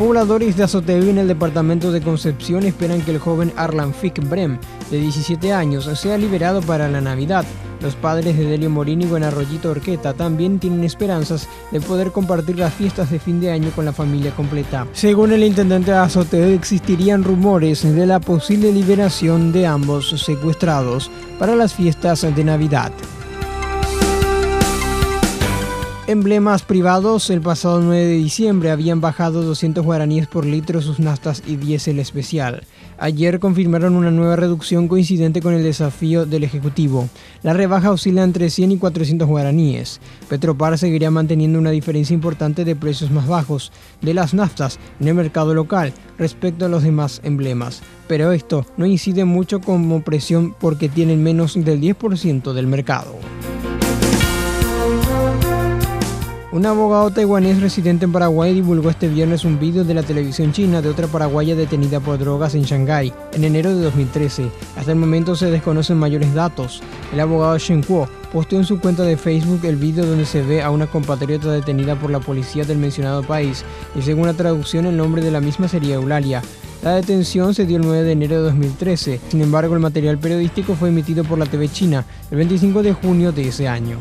Pobladores de Azotegui en el departamento de Concepción esperan que el joven Arlan Fick Brem, de 17 años, sea liberado para la Navidad. Los padres de Delio Morini y Buenarroyito Orqueta también tienen esperanzas de poder compartir las fiestas de fin de año con la familia completa. Según el intendente de Azotegui, existirían rumores de la posible liberación de ambos secuestrados para las fiestas de Navidad. Emblemas privados. El pasado 9 de diciembre habían bajado 200 guaraníes por litro sus naftas y diésel especial. Ayer confirmaron una nueva reducción coincidente con el desafío del Ejecutivo. La rebaja oscila entre 100 y 400 guaraníes. Petropar seguiría manteniendo una diferencia importante de precios más bajos de las naftas en el mercado local respecto a los demás emblemas. Pero esto no incide mucho como presión porque tienen menos del 10% del mercado. Un abogado taiwanés residente en Paraguay divulgó este viernes un vídeo de la televisión china de otra paraguaya detenida por drogas en Shanghái en enero de 2013. Hasta el momento se desconocen mayores datos. El abogado Shen Kuo posteó en su cuenta de Facebook el vídeo donde se ve a una compatriota detenida por la policía del mencionado país y según la traducción el nombre de la misma sería Eulalia. La detención se dio el 9 de enero de 2013. Sin embargo, el material periodístico fue emitido por la TV china el 25 de junio de ese año.